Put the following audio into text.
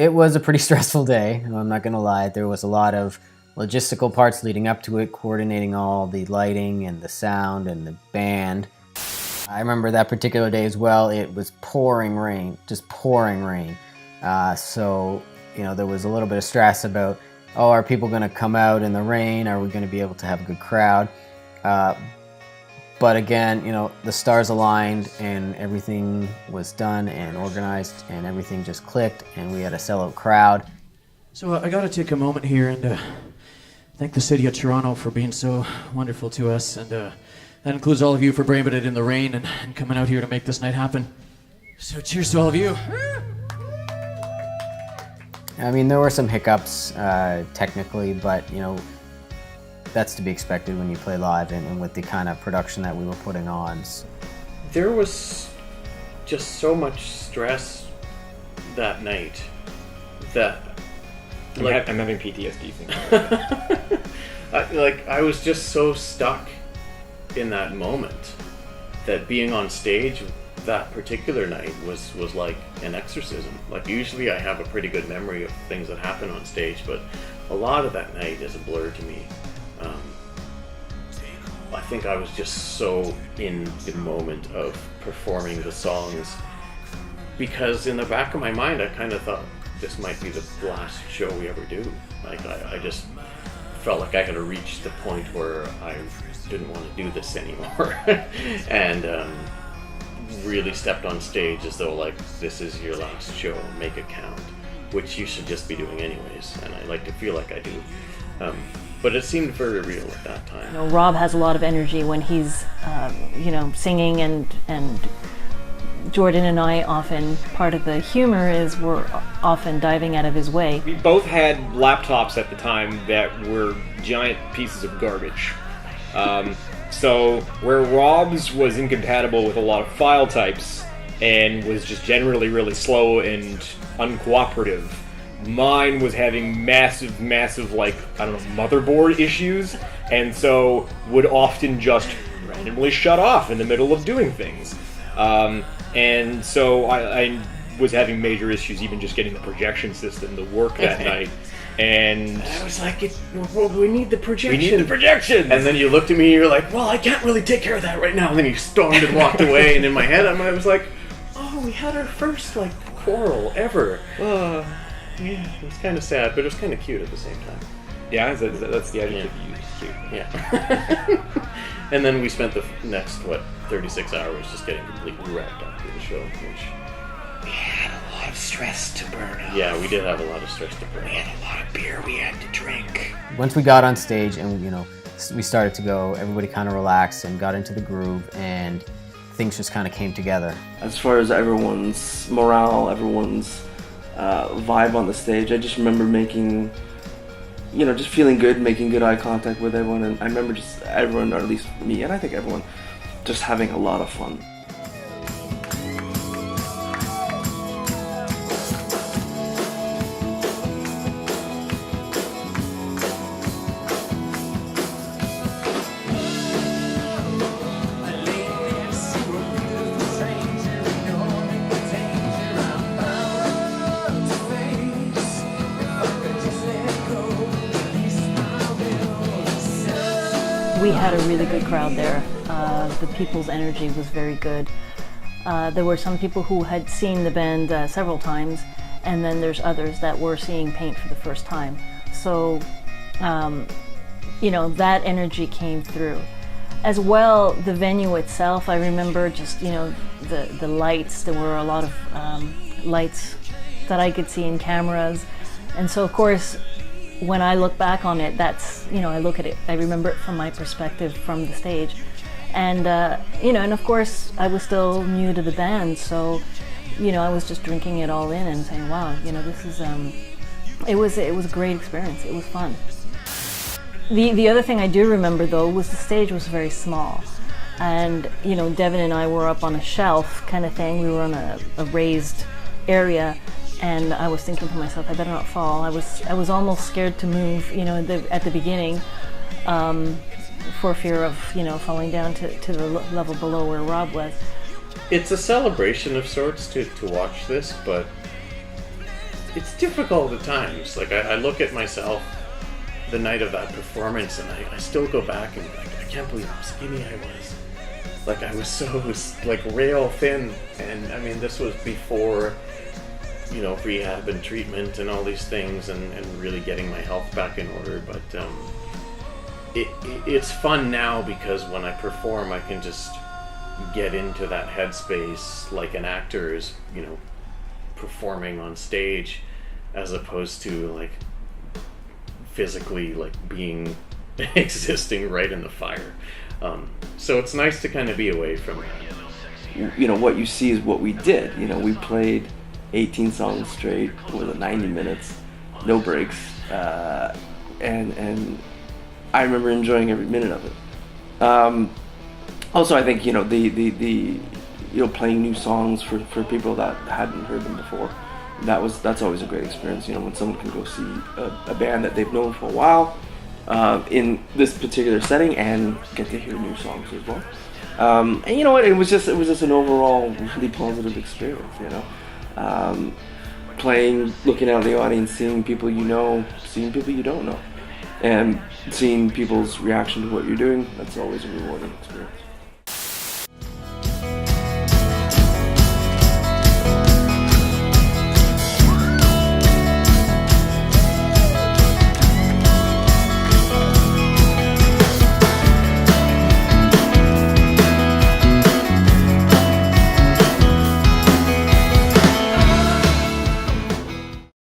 It was a pretty stressful day, I'm not gonna lie. There was a lot of logistical parts leading up to it, coordinating all the lighting and the sound and the band. I remember that particular day as well, it was pouring rain, just pouring rain. So, you know, there was a little bit of stress about, oh, are people gonna come out in the rain? Are we gonna be able to have a good crowd? But again, you know, the stars aligned and everything was done and organized and everything just clicked and we had a sellout crowd. So I got to take a moment here and thank the city of Toronto for being so wonderful to us, and that includes all of you for braving it in the rain and coming out here to make this night happen. So cheers to all of you. I mean, there were some hiccups technically, but you know, that's to be expected when you play live and with the kind of production that we were putting on. There was just so much stress that night that I'm having PTSD thinking about it. I was just so stuck in that moment that being on stage that particular night was like an exorcism. Like, usually I have a pretty good memory of things that happen on stage, but a lot of that night is a blur to me. I think I was just so in the moment of performing the songs, because in the back of my mind I kind of thought this might be the last show we ever do. Like, I just felt like I had reached the point where I didn't want to do this anymore and really stepped on stage as though like, this is your last show, make it count, which you should just be doing anyways, and I like to feel like I do. But it seemed very real at that time. You know, Rob has a lot of energy when he's, you know, singing, and Jordan and I often, part of the humor is we're often diving out of his way. We both had laptops at the time that were giant pieces of garbage. So where Rob's was incompatible with a lot of file types and was just generally really slow and uncooperative, mine was having massive, like, I don't know, motherboard issues, and so would often just randomly shut off in the middle of doing things. And so I was having major issues even just getting the projection system to work that night. And I was like, well, we need the projection. We need the projection! And then you looked at me and you're like, well, I can't really take care of that right now. And then you stormed and walked away, and in my head I was like, oh, we had our first, like, quarrel ever. Yeah, it was kind of sad, but it was kind of cute at the same time. Yeah, that's the adjective you used, cute. Yeah. And then we spent the next, 36 hours just getting completely wrapped after the show, which... We had a lot of stress to burn off. Yeah, we did have a lot of stress to burn off. We had a lot of beer we had to drink. Once we got on stage and, you know, we started to go, everybody kind of relaxed and got into the groove and things just kind of came together. As far as everyone's morale, everyone's vibe on the stage, I just remember just feeling good, making good eye contact with everyone, and I remember just everyone, or at least me, and I think everyone, just having a lot of fun. We had a really good crowd there. The people's energy was very good. There were some people who had seen the band several times, and then there's others that were seeing Paint for the first time. So, you know, that energy came through. As well, the venue itself, I remember just, you know, the lights. There were a lot of lights that I could see in cameras. And so, of course, when I look back on it, that's, you know, I look at it, I remember it from my perspective from the stage. And, you know, and of course, I was still new to the band, so, you know, I was just drinking it all in and saying, wow, you know, this is, it was a great experience. It was fun. The other thing I do remember, though, was the stage was very small. And, you know, Devin and I were up on a shelf kind of thing. We were on a raised area. And I was thinking to myself, I better not fall. I was almost scared to move, you know, at the beginning, for fear of, you know, falling down to the level below where Rob was. It's a celebration of sorts to watch this, but it's difficult at times. Like I look at myself the night of that performance, and I still go back and I can't believe how skinny I was. Like I was so like rail thin, and I mean this was before, you know, rehab and treatment and all these things, and really getting my health back in order. But it's fun now because when I perform, I can just get into that headspace like an actor is, you know, performing on stage, as opposed to like physically like being existing right in the fire. So it's nice to kind of be away from that. You know, what you see is what we did. You know, we played 18 songs straight with 90 minutes, no breaks, and I remember enjoying every minute of it. Also, I think, you know, the playing new songs for people that hadn't heard them before, that's always a great experience. You know, when someone can go see a band that they've known for a while in this particular setting and get to hear new songs as well. And you know what? It was just an overall really positive experience. You know, playing, looking out in the audience, seeing people you know, seeing people you don't know, and seeing people's reaction to what you're doing. That's always a rewarding experience.